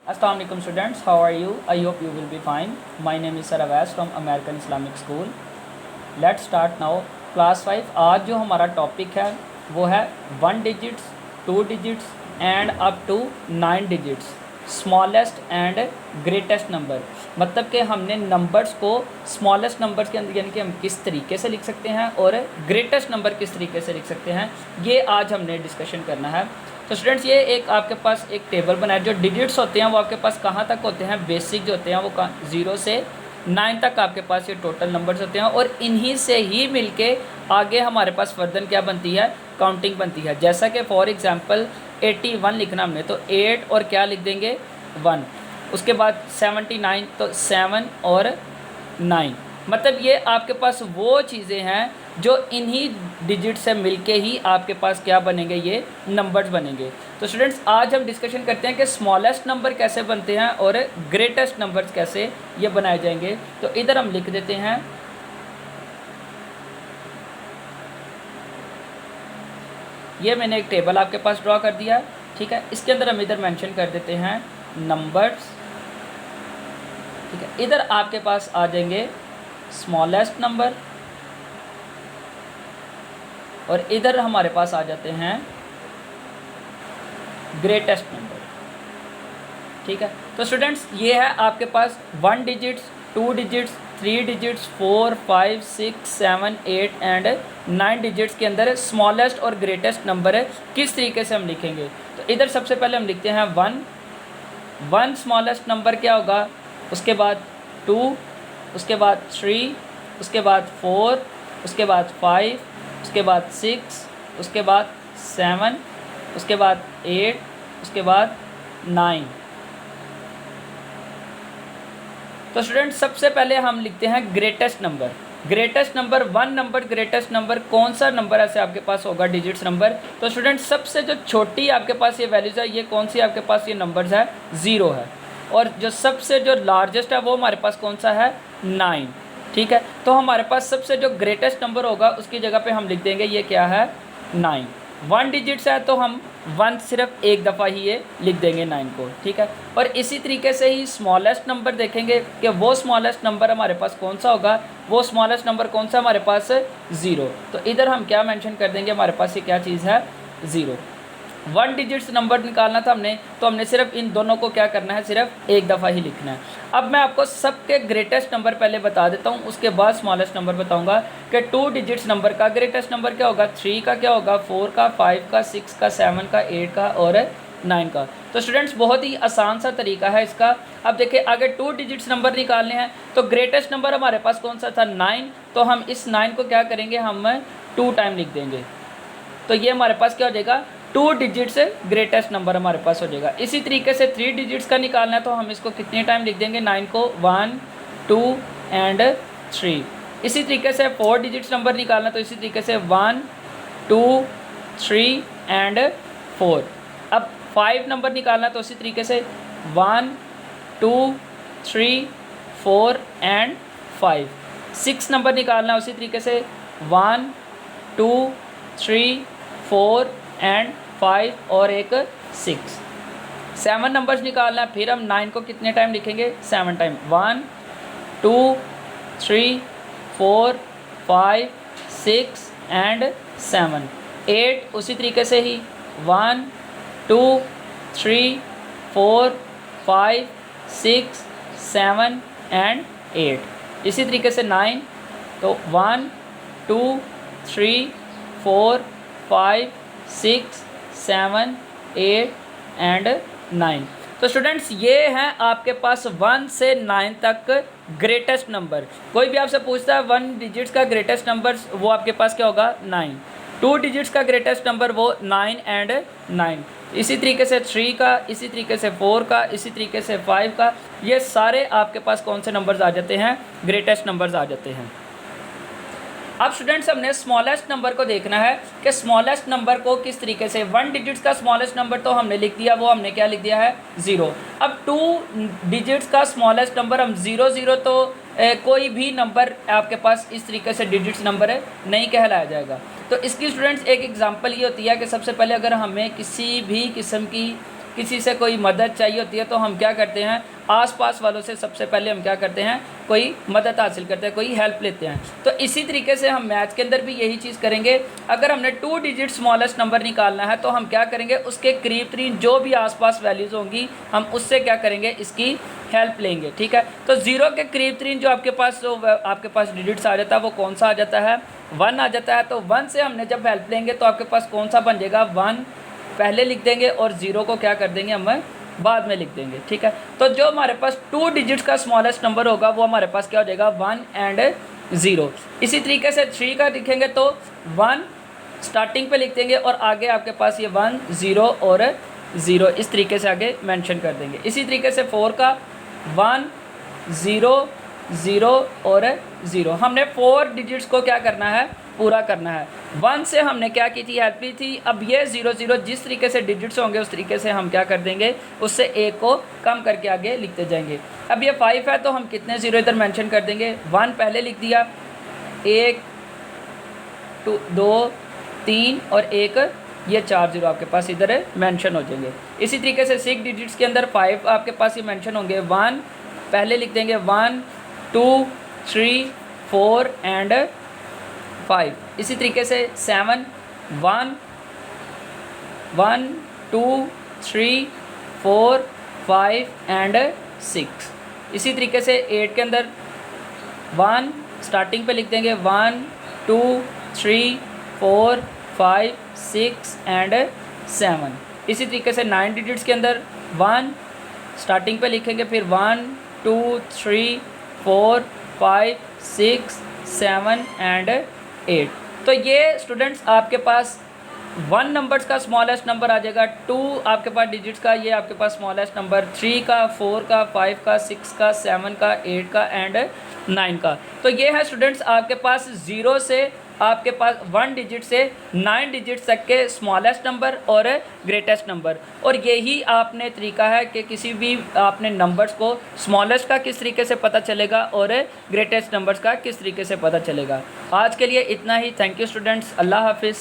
Assalamu alaikum students, how are you? I hope you will be fine. My name is Saravas from American Islamic School. Let's start now. Class 5 आज जो हमारा topic है वो है 1 digits, 2 digits and up to 9 digits, smallest and greatest number. मतलब कि हमने numbers को स्मॉलेस्ट नंबर्स के अंदर यानी कि हम किस तरीके से लिख सकते हैं और ग्रेटेस्ट नंबर किस तरीके से लिख सकते हैं, ये आज हमने डिस्कशन करना है। तो स्टूडेंट्स ये एक आपके पास एक टेबल बना है। जो डिजिट्स होते हैं वो आपके पास कहाँ तक होते हैं, बेसिक जो होते हैं वो 0 से 9 तक आपके पास ये टोटल नंबर्स होते हैं और इन्हीं से ही मिलके आगे हमारे पास फर्दर क्या बनती है, काउंटिंग बनती है। जैसा कि फॉर एग्जांपल 81 लिखना हमने तो 8 और क्या लिख देंगे 1, उसके बाद 79 तो 7 और 9। मतलब ये आपके पास वो चीज़ें हैं जो इन्हीं डिजिट से मिलके ही आपके पास क्या बनेंगे, ये नंबर्स बनेंगे। तो स्टूडेंट्स आज हम डिस्कशन करते हैं कि स्मॉलेस्ट नंबर कैसे बनते हैं और ग्रेटेस्ट नंबर्स कैसे ये बनाए जाएंगे। तो इधर हम लिख देते हैं ये मैंने एक टेबल आपके पास ड्रॉ कर दिया, ठीक है। इसके अंदर हम इधर मेंशन कर देते हैं नंबर्स, ठीक है। इधर आपके पास आ जाएंगे स्मॉलेस्ट नंबर और इधर हमारे पास आ जाते हैं ग्रेटेस्ट नंबर, ठीक है। तो स्टूडेंट्स ये है आपके पास 1 digits, 2 digits, 3 digits, 4, 5, 6, 7, 8 and 9 digits के अंदर स्मॉलेस्ट और ग्रेटेस्ट नंबर है। किस तरीके से हम लिखेंगे, तो इधर सबसे पहले हम लिखते हैं 1 स्मॉलेस्ट नंबर क्या होगा, उसके बाद 2, उसके बाद 3, उसके बाद 4, उसके बाद 5, उसके बाद 6, उसके बाद 7, उसके बाद 8, उसके बाद 9। तो स्टूडेंट सबसे पहले हम लिखते हैं greatest number. Greatest number 1 number, greatest number कौन सा नंबर ऐसे आपके पास होगा डिजिट्स नंबर। तो स्टूडेंट सबसे जो छोटी आपके पास ये वैल्यूज़ है, ये कौन सी आपके पास ये नंबर्स है, 0 है। और जो सबसे जो लार्जेस्ट है वो हमारे पास कौन सा है, 9, ठीक है। तो हमारे पास सबसे जो ग्रेटेस्ट नंबर होगा उसकी जगह पे हम लिख देंगे ये क्या है, 9। 1 डिजिट्स है तो हम 1 सिर्फ एक दफ़ा ही ये लिख देंगे 9 को, ठीक है। और इसी तरीके से ही स्मॉलेस्ट नंबर देखेंगे कि वो स्मॉलेस्ट नंबर हमारे पास कौन सा होगा, वो स्मॉलेस्ट नंबर कौन सा हमारे पास, 0। तो इधर हम क्या मेंशन कर देंगे, हमारे पास ये क्या चीज़ है, 0। 1 डिजिट्स नंबर निकालना था हमने, तो हमने सिर्फ इन दोनों को क्या करना है, सिर्फ एक दफ़ा ही लिखना है। अब मैं आपको सबके ग्रेटेस्ट नंबर पहले बता देता हूँ, उसके बाद स्मॉलेस्ट नंबर बताऊँगा कि 2 डिजिट्स नंबर का ग्रेटेस्ट नंबर क्या होगा, 3 का क्या होगा, 4 का, 5 का, 6 का, 7 का, 8 का और 9 का। तो स्टूडेंट्स बहुत ही आसान सा तरीका है इसका। अब देखिए अगर 2 डिजिट्स नंबर निकालने हैं तो ग्रेटेस्ट नंबर हमारे पास कौन सा था, 9। तो हम इस 9 को क्या करेंगे, हम 2 टाइम लिख देंगे। तो ये हमारे पास क्या हो जाएगा, 2 डिजिट्स ग्रेटेस्ट नंबर हमारे पास हो जाएगा। इसी तरीके से 3 डिजिट्स का निकालना है तो हम इसको कितने टाइम लिख देंगे, 9 को 1, 2 एंड 3। इसी तरीके से 4 डिजिट्स नंबर निकालना तो इसी तरीके से 1, 2, 3 एंड 4। अब 5 नंबर निकालना तो इसी तरीके से 1, 2, 3, 4 एंड 5। 6 नंबर निकालना उसी तरीके से 1, 2, 3, 4 एंड 5 और एक 6। 7 नंबर्स निकालना है, फिर हम 9 को कितने टाइम लिखेंगे, 7 टाइम, 1, 2, 3, 4, 5, 6 एंड 7। 8 उसी तरीके से ही 1, 2, 3, 4, 5, 6, 7 एंड 8। इसी तरीके से 9 तो 1, 2, 3, 4, 5, 6, 7, 8 एंड 9। तो स्टूडेंट्स ये हैं आपके पास 1 से 9 तक ग्रेटेस्ट नंबर। कोई भी आपसे पूछता है 1 डिजिट्स का ग्रेटेस्ट नंबर, वो आपके पास क्या होगा, 9। 2 डिजिट्स का ग्रेटेस्ट नंबर वो 9 एंड 9। इसी तरीके से 3 का, इसी तरीके से 4 का, इसी तरीके से 5 का, ये सारे आपके पास कौन से नंबर्स आ जाते हैं, ग्रेटेस्ट नंबर्स आ जाते हैं। अब स्टूडेंट्स हमने स्मॉलेस्ट नंबर को देखना है कि स्मॉलेस्ट नंबर को किस तरीके से, 1 डिजिट्स का स्मॉलेस्ट नंबर तो हमने लिख दिया, वो हमने क्या लिख दिया है, 0। अब 2 डिजिट्स का स्मॉलेस्ट नंबर हम 0 तो कोई भी नंबर आपके पास इस तरीके से डिजिट्स नंबर है नहीं कहलाया जाएगा। तो इसकी स्टूडेंट्स एक एग्जांपल ये होती है कि सबसे पहले अगर हमें किसी भी किस्म की किसी से कोई मदद चाहिए होती है तो हम क्या करते हैं, आसपास वालों से सबसे पहले हम क्या करते हैं, कोई मदद हासिल करते हैं, कोई हेल्प लेते हैं। तो इसी तरीके से हम मैथ्स के अंदर भी यही चीज़ करेंगे। अगर हमने 2 डिजिट स्मॉलेस्ट नंबर निकालना है तो हम क्या करेंगे, उसके करीब तरीन जो भी आसपास वैल्यूज़ होंगी हम उससे क्या करेंगे, इसकी हेल्प लेंगे। ठीक है, तो 0 के करीब तरीन जो आपके पास डिजिट्स आ जाता है वो कौन सा आ जाता है, 1 आ जाता है। तो 1 से हमने जब हेल्प लेंगे तो आपके पास कौन सा बन जाएगा, 1 पहले लिख देंगे और 0 को क्या कर देंगे, हम बाद में लिख देंगे। ठीक है, तो जो हमारे पास 2 डिजिट्स का स्मॉलेस्ट नंबर होगा वो हमारे पास क्या हो जाएगा, 1 एंड 0। इसी तरीके से 3 का लिखेंगे तो 1 स्टार्टिंग पे लिख देंगे और आगे आपके पास ये 1 0 और 0 इस तरीके से आगे मेंशन कर देंगे। इसी तरीके से 4 का 1 0 0 और 0। हमने 4 डिजिट्स को क्या करना है, पूरा करना है। 1 से हमने क्या की थी, हेल्प ली थी। अब ये 0 0 जिस तरीके से डिजिट्स होंगे उस तरीके से हम क्या कर देंगे, उससे 1 को कम करके आगे लिखते जाएंगे। अब ये 5 है तो हम कितने 0 इधर मेंशन कर देंगे, 1 पहले लिख दिया, 1 2 3 और 1 ये 4 0 आपके पास इधर मेंशन हो जाएंगे। इसी तरीके से 6 डिजिट्स के अंदर 5 आपके पास ये मेंशन होंगे, 1 पहले लिख देंगे, 1 2 3 4 एंड 5। इसी तरीके से 7 1 1 2 3 4 5 एंड 6। इसी तरीके से 8 के अंदर 1 स्टार्टिंग पे लिख देंगे, 1 2 3 4 5 6 एंड 7। इसी तरीके से 9 डिजिट्स के अंदर 1 स्टार्टिंग पे लिखेंगे, फिर 1 2 3 4 5 6 7 एंड 8। तो ये स्टूडेंट्स आपके पास 1 नंबर्स का स्मॉलेस्ट नंबर आ जाएगा, 2 आपके पास डिजिट्स का ये आपके पास स्मॉलेस्ट नंबर, 3 का 4 का 5 का 6 का 7 का 8 का एंड 9 का। तो ये है स्टूडेंट्स आपके पास 0 से आपके पास 1 डिजिट से 9 डिजिट्स तक के स्मॉलेस्ट नंबर और ग्रेटेस्ट नंबर। और यही आपने तरीका है कि किसी भी आपने नंबर्स को स्मॉलेस्ट का किस तरीके से पता चलेगा और ग्रेटेस्ट नंबर्स का किस तरीके से पता चलेगा। आज के लिए इतना ही। थैंक यू स्टूडेंट्स, अल्लाह हाफिज़।